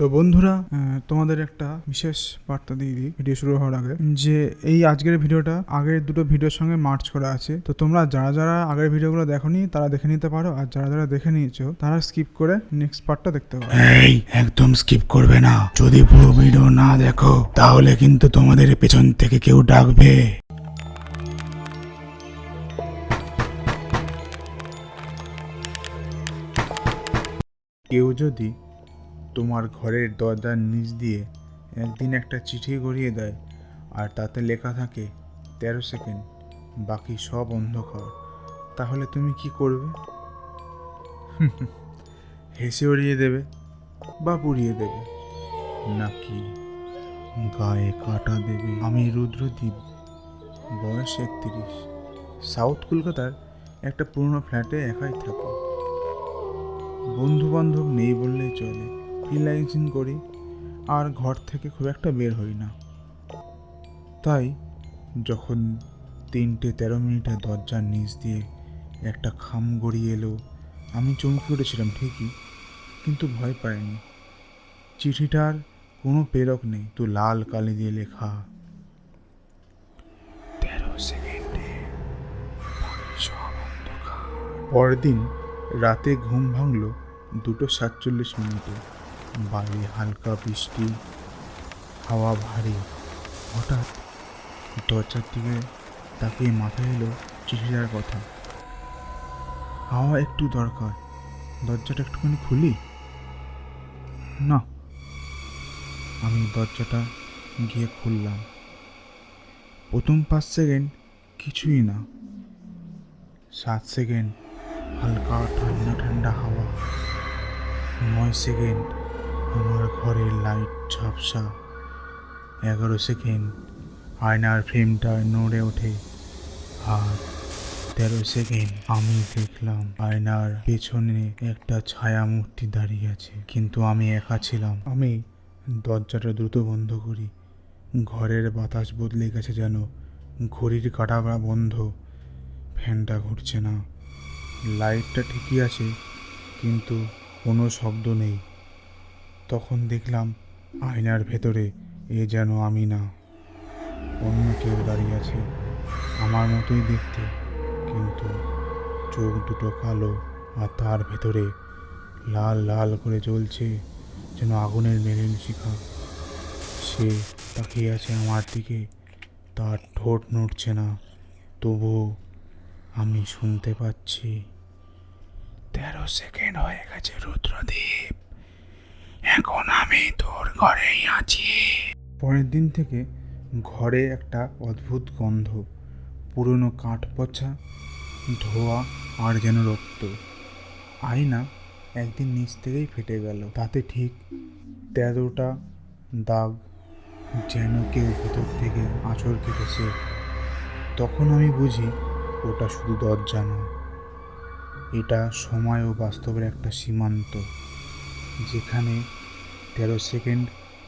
তো বন্ধুরা, তোমাদের একটা বিশেষ বার্তা দিয়ে দিই ভিডিও শুরু হওয়ার আগে, যে এই আজকের ভিডিওটা আগের দুটো ভিডিওর সঙ্গে মার্চ করা আছে। তো তোমরা যারা যারা আগের ভিডিওগুলো দেখোনি তারা দেখে নিতে পারো, আর যারা যারা দেখে নিয়েছো তারা স্কিপ করে নেক্সট পার্টটা দেখতে পারো। এই একদম স্কিপ করবে না, যদি পুরো ভিডিও না দেখো তাহলে কিন্তু তোমাদের পেছন থেকে কেউ ডাকবে। কেউ যদি তোমার ঘরের দরজার নিচ দিয়ে একদিন একটা চিঠি গড়িয়ে দেয় আর তাতে লেখা থাকে 13 সেকেন্ড, বাকি সব অন্ধকার, তাহলে তুমি কি করবে? হেসে উড়িয়ে দেবে বা পুড়িয়ে দেবে, নাকি গায়ে কাটা দেবে? আমি রুদ্রদীপ, বয়স 31, সাউথ কলকাতার একটা পুরনো ফ্ল্যাটে একাই থাকি। বন্ধু বান্ধব নেই বললেই চলে, ফ্রিল্যান্সিং করি আর ঘর থেকে খুব একটা বের হই না। তাই যখন 3:13 দরজার নিচ দিয়ে একটা খাম গড়িয়ে এলো, আমি চমকে উঠেছিলাম ঠিকই, কিন্তু ভয় পাইনি। চিঠিটার কোনো প্রেরক নেই, তো লাল কালি দিয়ে লেখা 13 সেকেন্ডে সব অন্ধকার। পরের দিন রাতে ঘুম ভাঙল 2:47, বাইরে হালকা বৃষ্টি, হাওয়া ভারী। হঠাৎ দরজার দিকে তাকিয়ে মাথায় এলো চিঠিটার কথা। হাওয়া একটু দরকার, দরজাটা একটুখানি খুলি না। আমি দরজাটা গিয়ে খুললাম। প্রথম 5 সেকেন্ড কিছুই না, 7 সেকেন্ড হালকা ঠান্ডা ঠান্ডা হাওয়া, 9 সেকেন্ড আমার ঘরের লাইট ঝাপসা, 11 সেকেন্ড আয়নার ফ্রেমটা নড়ে ওঠে, আর 13 সেকেন্ড আমি দেখলাম আয়নার পেছনে একটা ছায়া মূর্তি দাঁড়িয়ে আছে, কিন্তু আমি একা ছিলাম। আমি দরজাটা দ্রুত বন্ধ করি। ঘরের বাতাস বদলে গেছে যেন, ঘড়ির কাঁটা বন্ধ, ফ্যানটা ঘুরছে না, লাইটটা ঠিকই আছে কিন্তু কোনো শব্দ নেই। তখন দেখলাম আয়নার ভেতরে এ যেন আমি না, অন্য কেউ দাঁড়িয়ে আছে, আমার মতোই দেখতে, কিন্তু চোখ দুটো কালো, আর তার ভেতরে লাল লাল করে জ্বলছে যেন আগুনের মেরিন শিখা। সে তাকিয়ে আছে আমার দিকে, তার ঠোঁট নড়ছে না, তবুও আমি শুনতে পাচ্ছি 13 সেকেন্ড হয়ে গেছে রুদ্রদীপ, এখন আমি তোর ঘরেই আছি। পরের দিন থেকে ঘরে একটা অদ্ভুত গন্ধ, পুরনো কাঠ পচা, ধোয়া আর যেন রক্ত। আয়না একদিন নিচ থেকেই ফেটে গেল, তাতে ঠিক 13টা দাগ, যেন কেউ ভেতর থেকে আঁচড় কেটেছে। তখন আমি বুঝি ওটা শুধু দরজা না, এটা সময় ও বাস্তবের একটা সীমান্ত, যেখানে 13 সেকেন্ড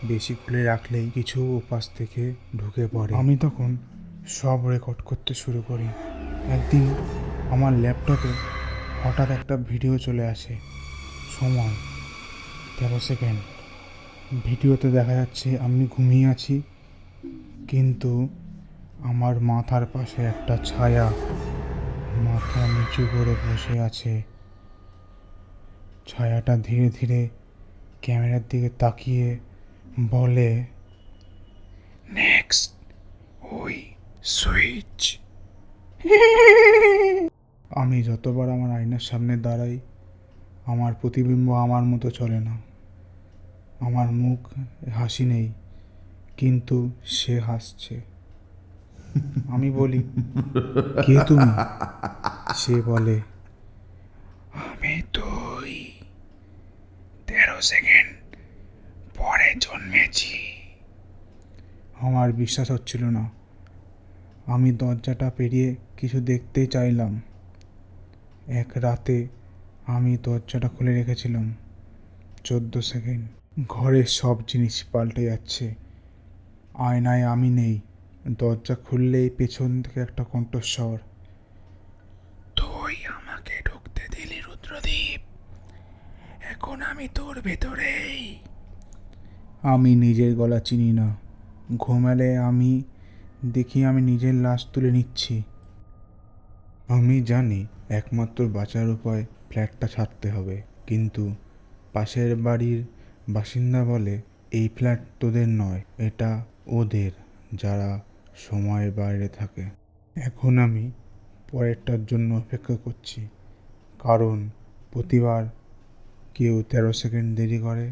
বেশি খুলে রাখলেই কিছু উপাস থেকে ঢুকে পড়ে। আমি তখন সব রেকর্ড করতে শুরু করি। একদিন আমার ল্যাপটপে হঠাৎ একটা ভিডিও চলে আসে, সময় 13 সেকেন্ড। ভিডিওতে দেখা যাচ্ছে আমি ঘুমিয়ে আছি, কিন্তু আমার মাথার পাশে একটা ছায়া মাথা নিচু করে বসে আছে। ছায়াটা ধীরে ধীরে ক্যামেরার দিকে তাকিয়ে বলে, নেক্সট ওই সুইচ। আমি যতবার আমার আয়নার সামনে দাঁড়াই, আমার প্রতিবিম্ব আমার মতো চলে না। আমার মুখ হাসি নেই, কিন্তু সে হাসছে। আমি বলি, কে তুমি? সে বলে, আমি তুই, 13 সেকেন্ড পরে জন্মেছি। আমার বিশ্বাস হচ্ছিল না। আমি দরজাটা পেরিয়ে কিছু দেখতেই চাইলাম। এক রাতে আমি দরজাটা খুলে রেখেছিলাম 14 সেকেন্ড। ঘরের সব জিনিস পাল্টে যাচ্ছে, আয়নায় আমি নেই, দরজা খুললেই পেছন থেকে একটা কণ্ঠস্বর, তুই আমাকে ঢুকতে দিলি রুদ্রদীপ, এখন আমি তোর ভেতরেই। আমি নিজের গলা চিনি না। ঘুমালে আমি দেখি আমি নিজের লাশ তুলে নিচ্ছি। আমি জানি একমাত্র বাঁচার উপায় ফ্ল্যাটটা ছাড়তে হবে, কিন্তু পাশের বাড়ির বাসিন্দা বলে এই ফ্ল্যাট তোদের নয়, এটা ওদের, যারা সময়ের বাইরে থাকে। এখন আমি পরেরটার জন্য অপেক্ষা করছি, কারণ প্রতিবার কেউ 13 সেকেন্ড দেরি করে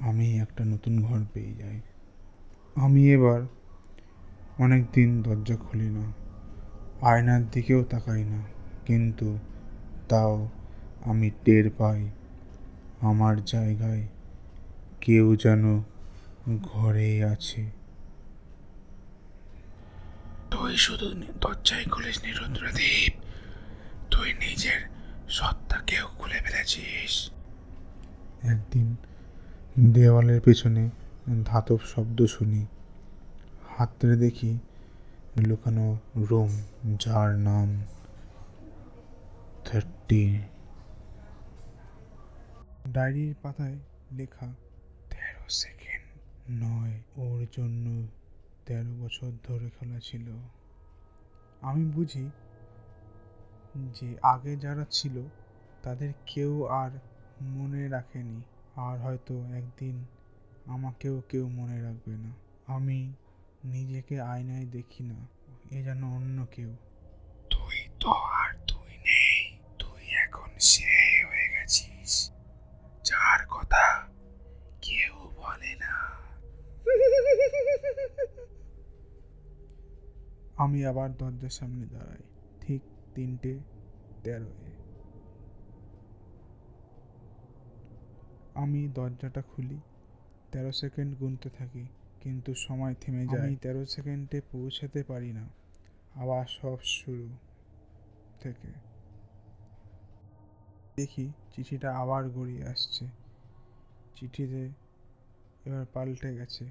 আমি একটা নতুন ঘর পেয়ে যাই। আমি এবার অনেক দিন দরজা খুলি না, আয়নার দিকেও তাকাই না, কিন্তু তাও আমি টের পাই আমার জায়গায় কেউ যেন ঘরেই আছে। তুই শুধু দরজাই খুলিস নি রুদ্রদীপ, তুই নিজের সত্তাকেও খুলে ফেলেছিস। একদিন দেওয়ালের পেছনে ধাতব শব্দ শুনি, হাতড়ে দেখি লুকানো রুম, যার নাম 30। ডায়েরির পাতায় লেখা 13 সেকেন্ড নয়, ওর জন্য 13 বছর ধরে খেলা ছিল। আমি বুঝি যে আগে যারা ছিল তাদের কেউ আর মনে রাখেনি, আর হয়তো একদিন আমাকেও কেউ মনে রাখবে না। আমি নিজেকে আয়নায় দেখি না, এ যেন অন্য কেউ। তুই তো আর তুই নেই, তুই এখন সে হয়ে গেছিস যার কথা কেউ বলে না। আমি আবার দরজার সামনে দাঁড়াই, ঠিক 3:13-এ। আমি দরজাটা খুলি, 13 সেকেন্ড গুনতে থাকি, কিন্তু সময় থেমে যায়। আমি 13 সেকেন্ডে পৌঁছাতে পারি না, আবার সব শুরু থেকে। দেখি চিঠিটা আবার গড়িয়ে আসছে। চিঠিতে এবার পাল্টে গেছে।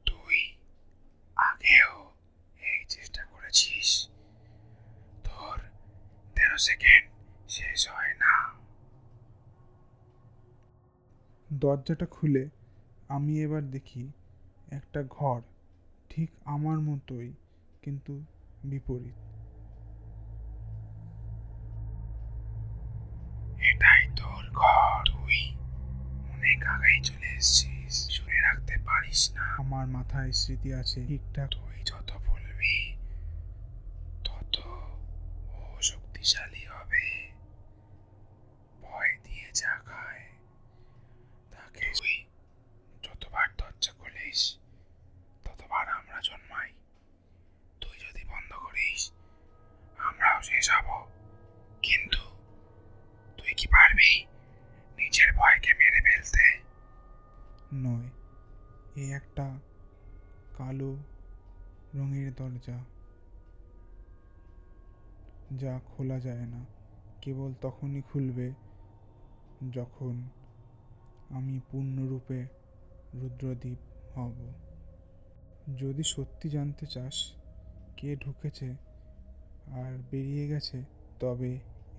তুই আগেও এই চেষ্টা করেছিস, তোর 13 সেকেন্ড শেষ হয় না। দরজাটা খুলে আমি এবার দেখি একটা ঘর, ঠিক আমার মতোই, কিন্তু বিপরীত। এটাই তোর ঘর, তুই অনেক আগেই চলে এসেছিস, শুনে রাখতে পারিস না। আমার মাথায় স্মৃতি আছে ঠিকঠাক। তুই যত বলবি তত ও শক্তিশালী হবে। ভয় দিয়ে যা খায় তাকে। তুই যতবার দরজা খুলিস ততবার আমরা জন্মাই। তুই যদি বন্ধ করিস আমরাও শেষ হব। কিন্তু তুই কি পারবি নিজের ভয়কে মেরে ফেলতে? নয়, এ একটা কালো রঙের দরজা, যা খোলা যায় না, কেবল তখনই খুলবে যখন আমি পূর্ণরূপে রুদ্রদীপ হব। যদি সত্যি জানতে চাস কে ঢুকেছে আর বেরিয়ে গেছে, তবে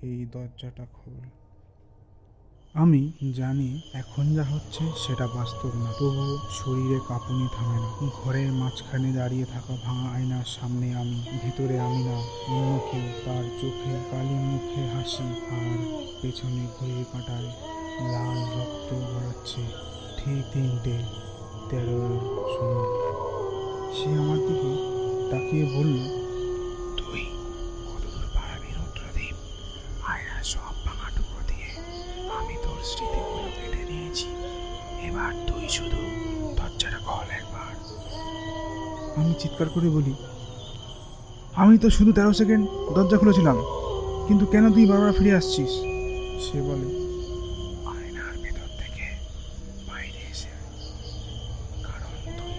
এই দরজাটা খোল। আমি জানি এখন যা হচ্ছে সেটা বাস্তব না, তবুও শরীরে কাঁপুনি থামে না। ঘরের মাঝখানে দাঁড়িয়ে থাকা ভাঙা আয়নার সামনে আমি, ভিতরে আমি না, অন্য কেউ, তার চোখে কালি, মুখে হাসি, আর পেছনে ঘড়ির কাঁটায় লাল রক্ত গড়াচ্ছে। ঠিক 3:13 সময় সে আমার দিকে তাকিয়ে বলল, তুই কতদূর পারবি রুদ্রদীপ? আয়নার সব ভাঙা টুকরো দিয়ে আমি তোর স্মৃতিগুলো কেটে নিয়েছি। এবার তুই শুধু দরজাটা খোল একবার। আমি চিৎকার করে বলি, আমি তো শুধু 13 সেকেন্ড দরজা খুলেছিলাম, কিন্তু কেন তুই বারবার ফিরে আসছিস? সে বলে, আয়নার ভেতর থেকে বাইরে এসে, কারণ তুই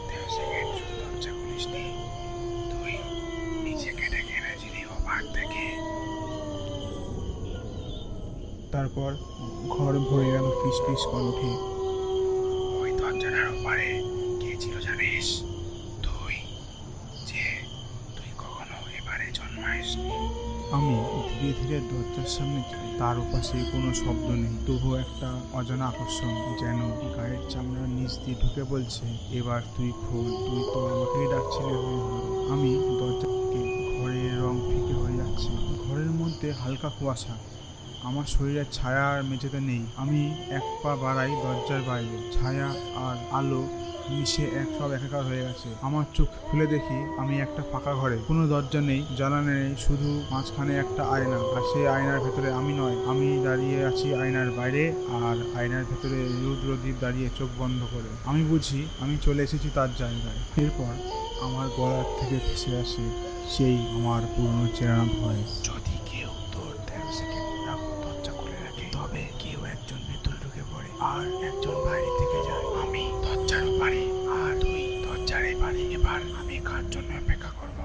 13 সেকেন্ড শুধু দরজা খুলিসনি, তুই নিজেকে ডেকে এনেছিলি ওপার থেকে। তারপর ঘর ভরে গেল ফিস ফিস কণ্ঠে। ওই দরজাটার ওপারে কে ছিল জানিস? তুই, যে তুই কখনো এবারে জন্মাইসনি। আমি ধীরে ধীরে দরজার সামনে যাই। তার ওপাশে কোনো শব্দ নেই, তবুও একটা অজানা আকর্ষণ যেন গায়ের চামড়ার নিচ দিয়ে ঢুকে বলছে, এবার তুই খোল, তুই তো আমাকেই ডাকছিলি হরি হরি। আমি দরজা থেকে, ঘরের রং ফিকে হয়ে যাচ্ছে, ঘরের মধ্যে হালকা কুয়াশা, আমার শরীরের ছায়া আর মেঝেতে নেই। আমি এক পা বাড়াই দরজার বাইরে, ছায়া আর আলো মিশে সব একাকার হয়ে গেছে। আমার চোখ খুলে দেখি আমি একটা ফাঁকা ঘরে, কোনো দরজা নেই, জ্বালানি নেই, শুধু মাঝখানে একটা আয়না, আর সেই আয়নার ভেতরে আমি নয়, আমি দাঁড়িয়ে আছি আয়নার বাইরে, আর আয়নার ভেতরে রুদ্রদীপ দাঁড়িয়ে চোখ বন্ধ করে। আমি বুঝি আমি চলে এসেছি তার জায়গায়। এরপর আমার গলার থেকে ভেসে আসে সেই আমার পুরনো চেনা ভয়েস। যদি কেউ তোর 13 সেকেন্ড দরজা খুলে রাখে, তবে কেউ একজন ভেতরে ঢুকে পড়ে আর একজন বাইরে থেকে যায়। আমি দরজার ওপারে আর তুই দরজার এপারে। এবার আমি কার জন্য অপেক্ষা করব?